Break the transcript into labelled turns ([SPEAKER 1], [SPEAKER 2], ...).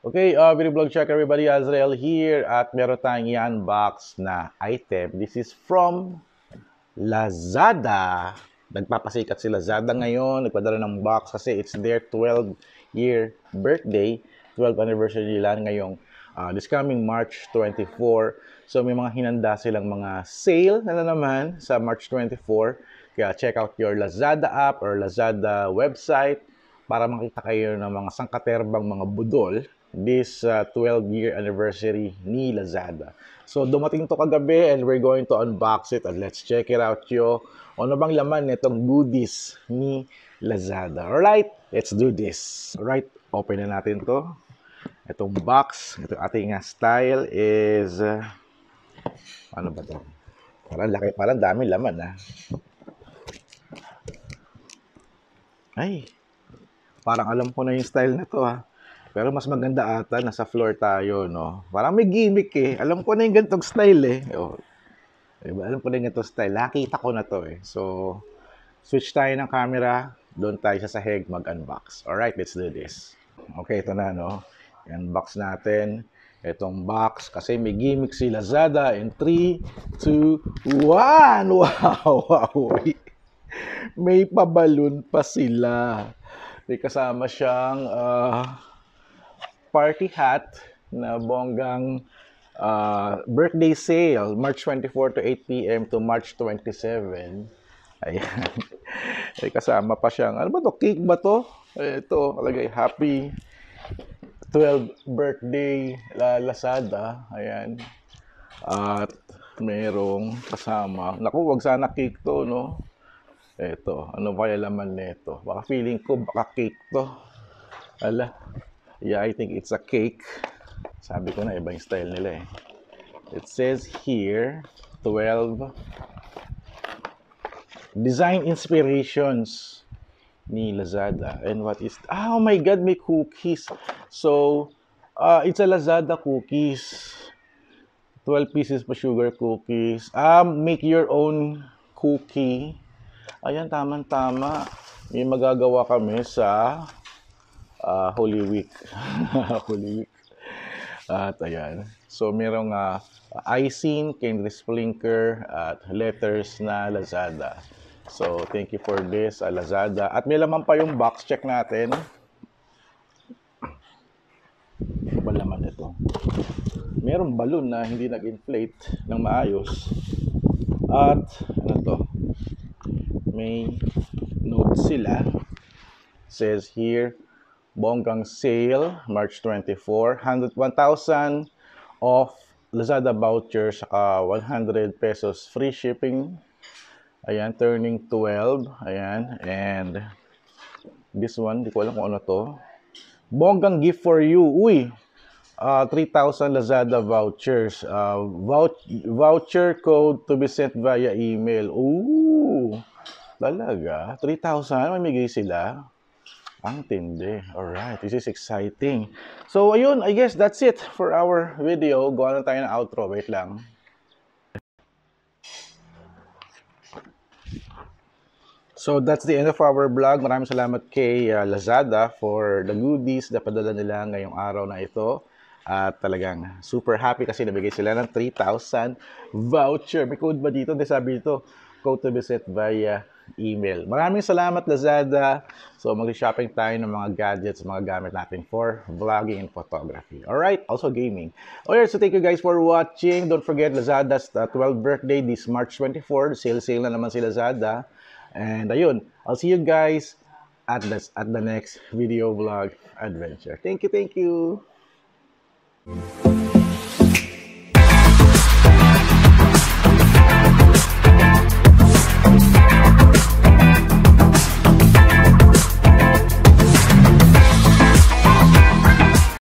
[SPEAKER 1] Okay, video blog check everybody, Azrael here at meron tayong i-unbox na item. This is from Lazada. Nagpapasikat si Lazada ngayon, nagpadala ng box kasi it's their 12-year birthday, 12th anniversary nila ngayong this coming March 24. So may mga hinanda silang mga sale na naman sa March 24. Kaya check out your Lazada app or Lazada website para makita kayo ng mga sangkaterbang mga budol this 12-year anniversary ni Lazada. So dumating to kagabi and we're going to unbox it and let's check it out yo. Ano bang laman nitong goodies ni Lazada? Alright, let's do this. Alright, open na natin to. Itong box, ito ating style is ano ba to? Parang laki, parang dami laman Ay, parang alam ko na yung style na to Pero mas maganda ata, nasa floor tayo, no? Parang may gimmick eh. Alam ko na yung ganitong style eh. Oh, diba? Alam ko na yung ganitong style. Nakita ko na to eh. So, switch tayo ng camera. Doon tayo sa sahig mag-unbox. Alright, let's do this. Okay, ito na, no? I-unbox natin itong box kasi may gimmick si Lazada in 3, 2, 1! Wow! Wow! May pabalon pa sila. May kasama siyang party hat na bonggang birthday sale, March 24 to 8 p.m. to March 27. Ayan. May kasama pa siyang, ano ba to? Cake ba to? Ito, kalagay, happy 12th birthday Lazada. Ayan. At merong kasama. Naku, wag sana cake to, no? Ito, ano kaya laman nito? Baka feeling ko, baka cake to. Ala. Yeah, I think it's a cake. Sabi ko na, iba yung style nila eh. It says here, 12 design inspirations ni Lazada. And what is... Oh my God, may cookies. So, it's a Lazada cookies. 12 pieces pa sugar cookies. Make your own cookie. Ayan, tama-tama. May magagawa kami sa... Holy Week. Holy Week. At ayan. So, merong icing, candy sprinkler, at letters na Lazada. So, thank you for this, Lazada. At may laman pa yung box. Check natin. Ano ba laman ito? Merong balloon na hindi nag-inflate ng maayos. At, ano to? May note sila. Says here, bonggang sale, March 24, 1,000 off Lazada voucher, saka 100 pesos free shipping. Ayan, turning 12. Ayan, and this one, di ko alam kung ano to. Bonggang gift for you. Uy, 3,000 Lazada vouchers. Voucher code to be sent via email. Ooh, talaga? 3,000? Mamigay sila? Ang tindi. Alright, this is exciting. So, ayun, I guess that's it for our video. Gawa na tayo ng outro. Wait lang. So, that's the end of our vlog. Maraming salamat kay Lazada for the goodies na padala nila ngayong araw na ito. At talagang super happy kasi nabigay sila ng 3,000 voucher. May code ba dito? Hindi sabi dito, code to be sent via email. Maraming salamat, Lazada. So, mag-shopping tayo ng mga gadgets, mga gamit natin for vlogging and photography. Alright? Also gaming. Alright, so thank you guys for watching. Don't forget, Lazada's 12th birthday this March 24. Sale na naman si Lazada. And ayun, I'll see you guys at the next video vlog adventure. Thank you, thank you.